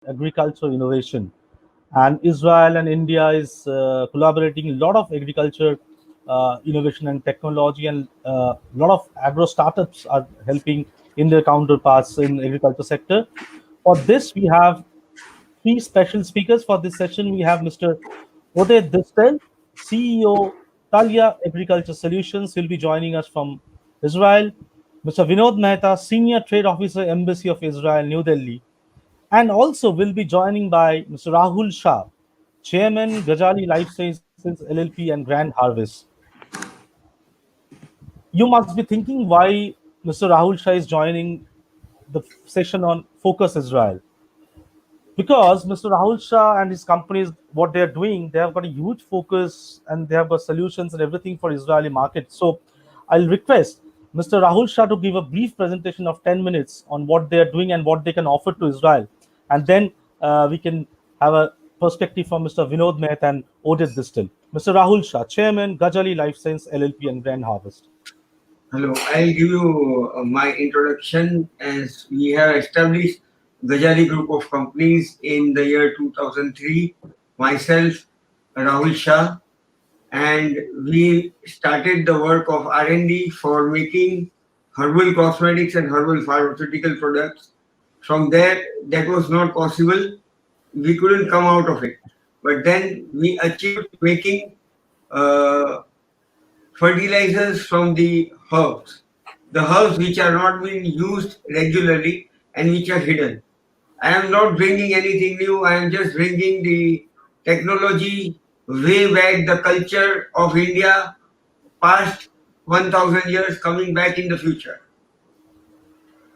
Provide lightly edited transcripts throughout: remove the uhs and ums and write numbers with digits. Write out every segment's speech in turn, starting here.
agriculture innovation. And Israel and India is collaborating a lot of agriculture innovation and technology, and a lot of agro startups are helping in their counterparts in agriculture sector. For this, we have three special speakers for this session. We have Mr. Uday Distel, CEO Talia Agriculture Solutions. He'll be joining us from Israel. Mr. Vinod Mehta, Senior Trade Officer, Embassy of Israel, New Delhi. And also will be joining by Mr. Rahul Shah, Chairman, Gajali Life Sciences LLP and Grand Harvest. You must be thinking why Mr. Rahul Shah is joining the session on Focus Israel. Because Mr. Rahul Shah and his companies, what they are doing, they have got a huge focus and they have got solutions and everything for Israeli market. So I'll request Mr. Rahul Shah to give a brief presentation of 10 minutes on what they are doing and what they can offer to Israel. And then we can have a perspective from Mr. Vinod Mehta and Odit Distal. Mr. Rahul Shah, Chairman, Gajali Life Science LLP and Grand Harvest. Hello, I'll give you my introduction. As we have established Gajali Group of Companies in the year 2003, myself, Rahul Shah, and we started the work of R&D for making herbal cosmetics and herbal pharmaceutical products. From there, that was not possible. We couldn't come out of it. But then we achieved making fertilizers from the herbs which are not being used regularly and which are hidden. I am not bringing anything new, I am just bringing the technology way back, the culture of India, past 1000 years coming back in the future.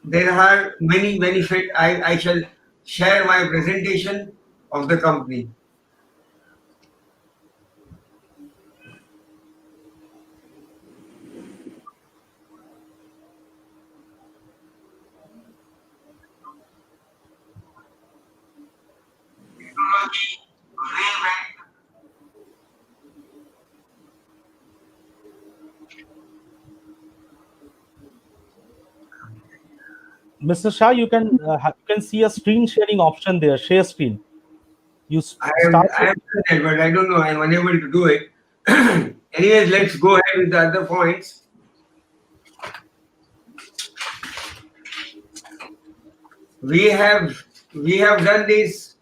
There are many benefits. I shall share my presentation of the company. Technology way back. Mr. Shah, you can see a screen sharing option there, share screen. You start. I have done that, but I don't know. I'm unable to do it. Anyways, let's go ahead with the other points. We have done this.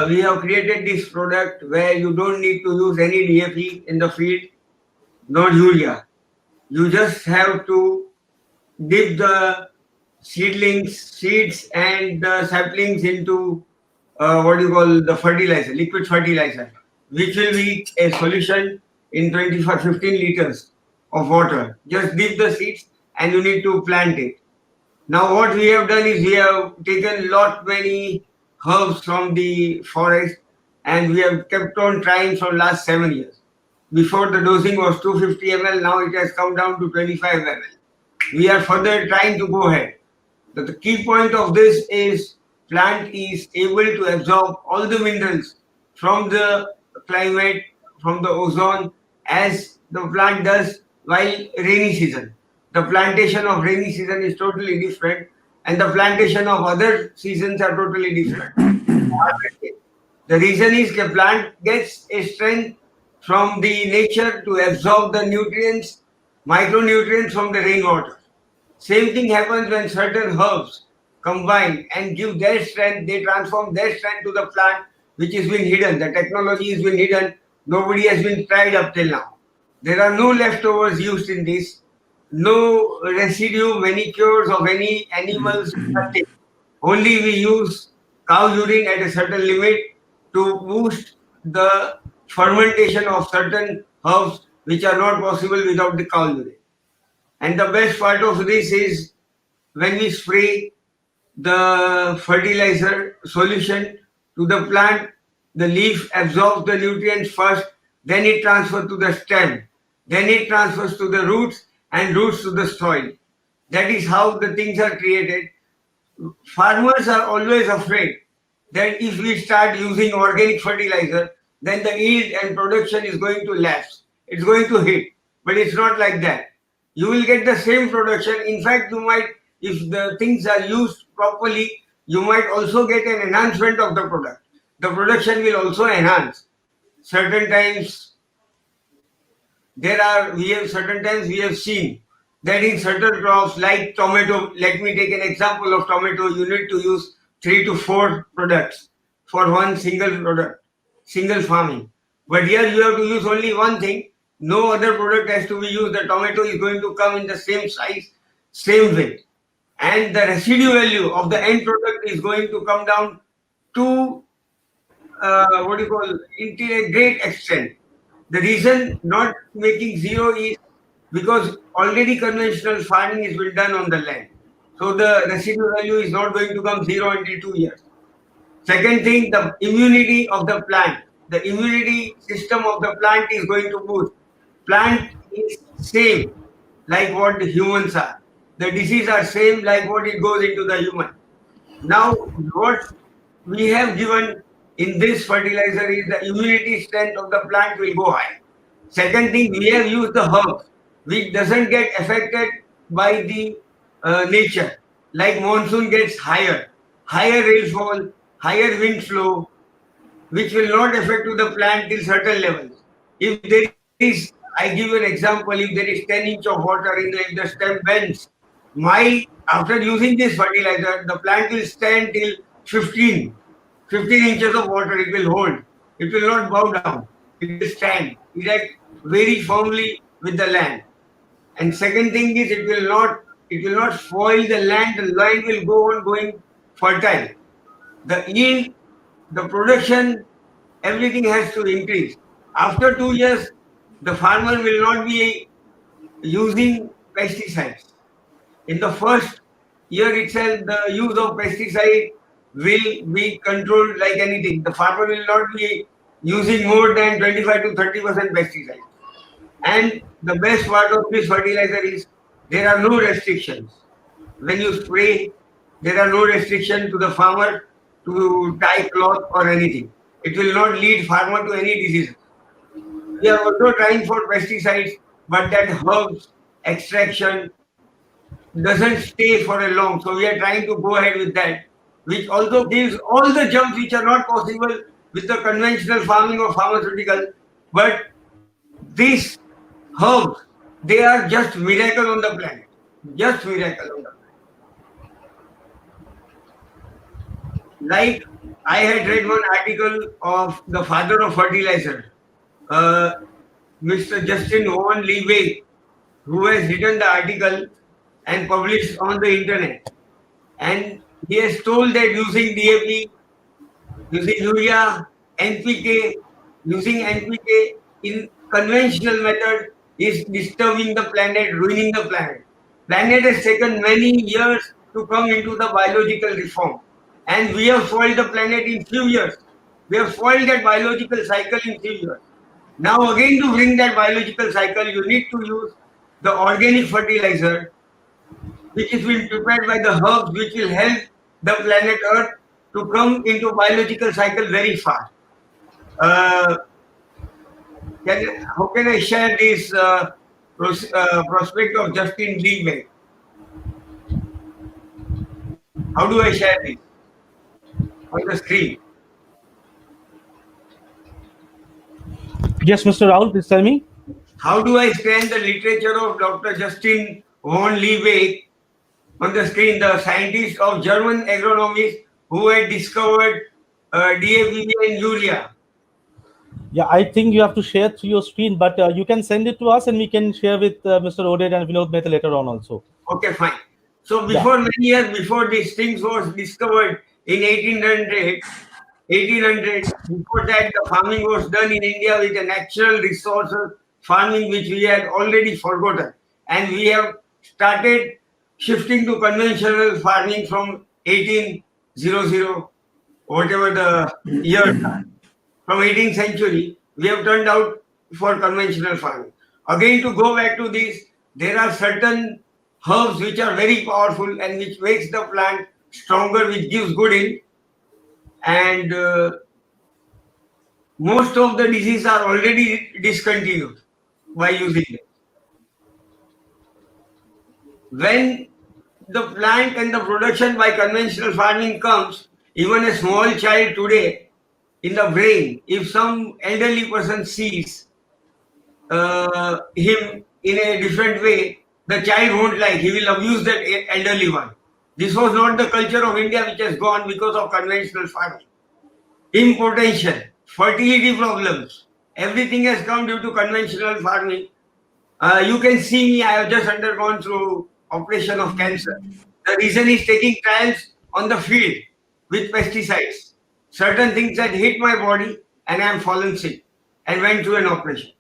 We have created this product where you don't need to use any DAP in the field, nor urea. You just have to dip the seeds and the saplings into what you call the fertilizer, liquid fertilizer, which will be a solution in 15 liters of water. Just dip the seeds and you need to plant it. Now what we have done is we have taken many herbs from the forest and we have kept on trying for last 7 years. Before the dosing was 250 ml, now it has come down to 25 ml. We are further trying to go ahead. But the key point of this is plant is able to absorb all the minerals from the climate, from the ozone, as the plant does while rainy season. The plantation of rainy season is totally different and the plantation of other seasons are totally different. The reason is the plant gets a strength from the nature to absorb the nutrients, micronutrients from the rainwater. Same thing happens when certain herbs combine and give their strength, they transform their strength to the plant which has been hidden. The technology has been hidden, nobody has been tried up till now. There are no leftovers used in this, no residue manicures of any animals, nothing. Only we use cow urine at a certain limit to boost the fermentation of certain herbs which are not possible without the cow urine. And the best part of this is when we spray the fertilizer solution to the plant, the leaf absorbs the nutrients first, then it transfers to the stem, then it transfers to the roots and roots to the soil. That is how the things are created. Farmers are always afraid that if we start using organic fertilizer, then the yield and production is going to lapse. It's going to hit. But it's not like that. You will get the same production. In fact, you might, if the things are used properly, you might also get an enhancement of the product. The production will also enhance. Certain times certain times we have seen that in certain crops like tomato, let me take an example of tomato, you need to use 3 to 4 products for one single product, single farming. But here you have to use only one thing. No other product has to be used. The tomato is going to come in the same size, same weight. And the residue value of the end product is going to come down to what do you call, into a great extent. The reason not making zero is because already conventional farming is been done on the land. So the residual value is not going to come zero until 2 years. Second thing, the immunity of the plant. The immunity system of the plant is going to boost. Plant is same like what the humans are. The disease are same like what it goes into the human. Now, what we have given in this fertilizer is the immunity strength of the plant will go high. Second thing, we have used the herbs, which doesn't get affected by the nature. Like monsoon gets higher rainfall, higher wind flow, which will not affect to the plant till certain levels. If there is, I give you an example, if there is 10 inch of water if the stem bends, after using this fertilizer, the plant will stand till 15 inches of water it will hold. It will not bow down. It will stand erect very firmly with the land. And second thing is it will not spoil the land. The land will go on going fertile. The yield, the production, everything has to increase. After 2 years, the farmer will not be using pesticides. In the first year itself, the use of pesticide will be controlled like anything. The farmer will not be using more than 25 to 30% pesticide. And the best part of this fertilizer is there are no restrictions. When you spray, there are no restrictions to the farmer to tie cloth or anything. It will not lead farmer to any disease. We are also trying for pesticides, but that herbs extraction doesn't stay for a long. So we are trying to go ahead with that, which also gives all the jumps which are not possible with the conventional farming or pharmaceutical. But these herbs, they are just miracle on the planet. Just miracle on the planet. Like I had read one article of the father of fertilizer, Mr. Justin Owen Leeway, who has written the article and published on the internet. And he has told that using DAP, using urea, NPK, using NPK in conventional method is disturbing the planet, ruining the planet. Planet has taken many years to come into the biological reform. And we have spoiled the planet in few years. We have spoiled that biological cycle in few years. Now again to bring that biological cycle, you need to use the organic fertilizer, which is being prepared by the herbs, which will help the planet Earth to come into biological cycle very fast. How can I share this prospect of Justin Leeway? How do I share this on the screen? Yes, Mr. Rahul, please tell me. How do I scan the literature of Dr. Justin von Liebig on the screen, the scientist of German agronomist who had discovered DAP and urea? Yeah, I think you have to share through your screen, but you can send it to us and we can share with Mr. Oded and Vinod Mehta later on also. Okay, fine. So before many years before these things was discovered in 1800, before that the farming was done in India with a natural resources farming which we had already forgotten. And we have started shifting to conventional farming from 1800, whatever the years are. From 18th century, we have turned out for conventional farming. Again, to go back to this, there are certain herbs which are very powerful and which makes the plant stronger, which gives good yield. And most of the diseases are already discontinued by using it. When the plant and the production by conventional farming comes, even a small child today, in the brain, if some elderly person sees him in a different way, the child won't like, he will abuse that elderly one. This was not the culture of India, which has gone because of conventional farming. Impotential, fertility problems, everything has come due to conventional farming. You can see me, I have just undergone through operation of cancer. The reason is taking trials on the field with pesticides. Certain things that hit my body and I am fallen sick and went through an operation.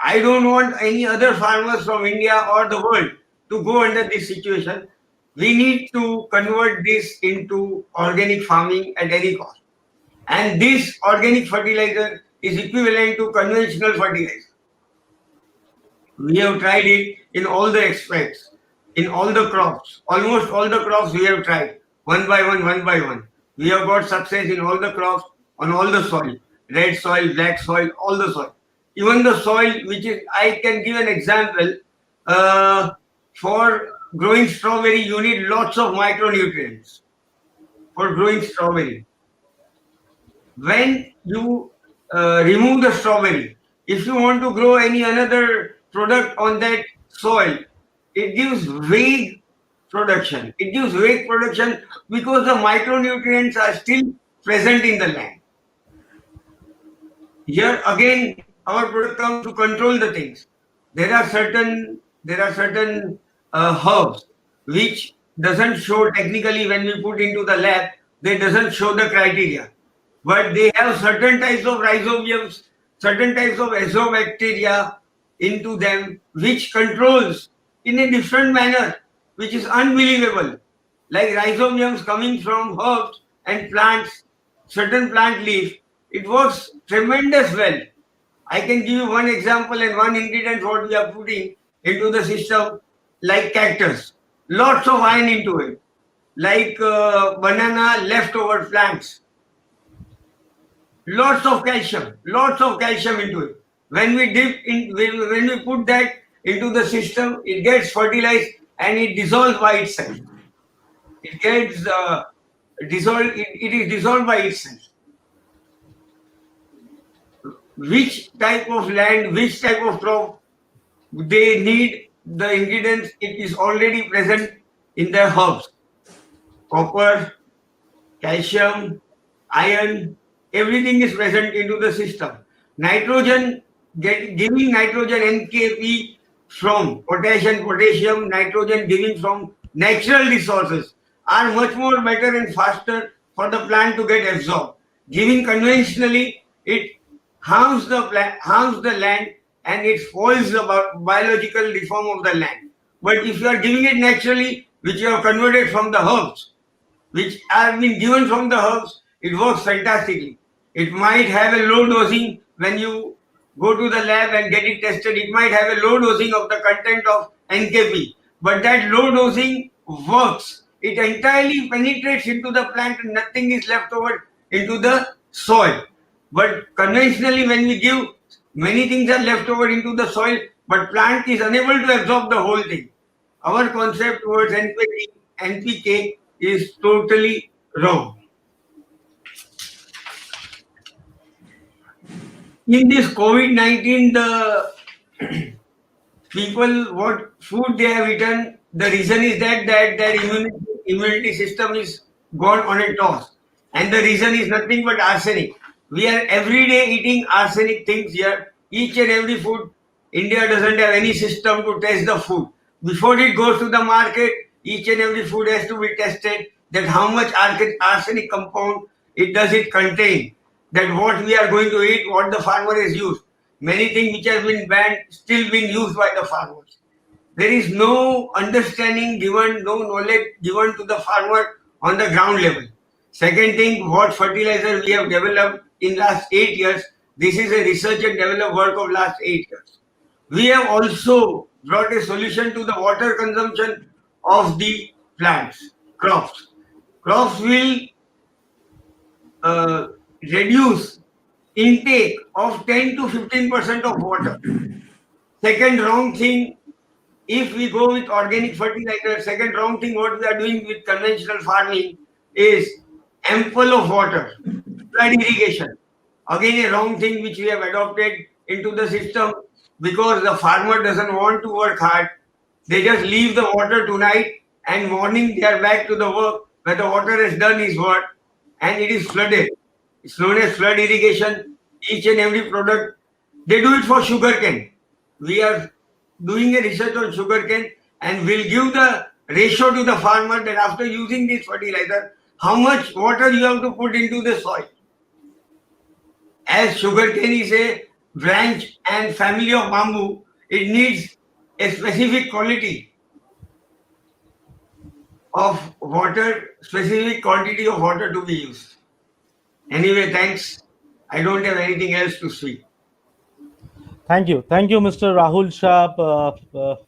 I don't want any other farmers from India or the world to go under this situation. We need to convert this into organic farming at any cost. And this organic fertilizer is equivalent to conventional fertilizer. We have tried it in all the aspects, in all the crops. Almost all the crops we have tried, one by one, one by one. We have got success in all the crops, on all the soil, red soil, black soil, all the soil. Even the soil, which is, I can give an example, for growing strawberry, you need lots of micronutrients for growing strawberry. When you remove the strawberry, if you want to grow any another product on that soil, it gives vague production. It gives vague production because the micronutrients are still present in the land. Here again, our product comes to control the things. There are certain herbs which doesn't show technically when we put into the lab. They doesn't show the criteria, but they have certain types of rhizobiums, certain types of azobacteria into them, which controls in a different manner, which is unbelievable. Like rhizobiums coming from herbs and plants, certain plant leaf, it works tremendous well. I can give you one example and one ingredient what we are putting into the system, like cactus. Lots of iron into it. Like banana leftover plants. Lots of calcium into it. When we when we put that into the system, it gets fertilized and it dissolves by itself. It gets dissolved. It is dissolved by itself. Which type of land, which type of crop they need the ingredients, it is already present in their herbs. Copper, calcium, iron, everything is present into the system. Nitrogen, giving nitrogen NKP from potassium, nitrogen giving from natural resources are much more better and faster for the plant to get absorbed. Giving conventionally, it harms the land and it spoils the biological reform of the land. But if you are giving it naturally, which you have converted from the herbs, which have been given from the herbs, it works fantastically. It might have a low dosing when you go to the lab and get it tested. It might have a low dosing of the content of NKP, but that low dosing works. It entirely penetrates into the plant and nothing is left over into the soil. But conventionally, when we give, many things are left over into the soil, but plant is unable to absorb the whole thing. Our concept towards NPK is totally wrong. In this COVID-19, the people, what food they have eaten, the reason is that their immunity system is gone on a toss. And the reason is nothing but arsenic. We are every day eating arsenic things here. Each and every food, India doesn't have any system to test the food. Before it goes to the market, each and every food has to be tested, that how much arsenic compound it contain, that what we are going to eat, what the farmer has used. Many things which have been banned still being used by the farmers. There is no understanding given, no knowledge given to the farmer on the ground level. Second thing, what fertilizer we have developed in last 8 years, this is a research and development work of last 8 years. We have also brought a solution to the water consumption of the plants, crops. Crops will reduce intake of 10 to 15% of water. Second wrong thing if we go with organic fertilizer, second wrong thing what we are doing with conventional farming is ample of water, flood irrigation. Again, a wrong thing which we have adopted into the system because the farmer doesn't want to work hard. They just leave the water tonight and morning they are back to the work where the water has done his work and it is flooded. It's known as flood irrigation. Each and every product, they do it for sugarcane. We are doing a research on sugarcane and will give the ratio to the farmer that after using this fertilizer, how much water you have to put into the soil. As sugarcane is a branch and family of bamboo, it needs a specific quality of water, specific quantity of water to be used. Anyway, thanks. I don't have anything else to speak. Thank you, Mr. Rahul Shah, Mr.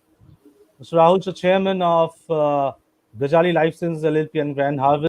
Rahul Shah, chairman of Gajali Life Sciences LLP and Grand Harvest.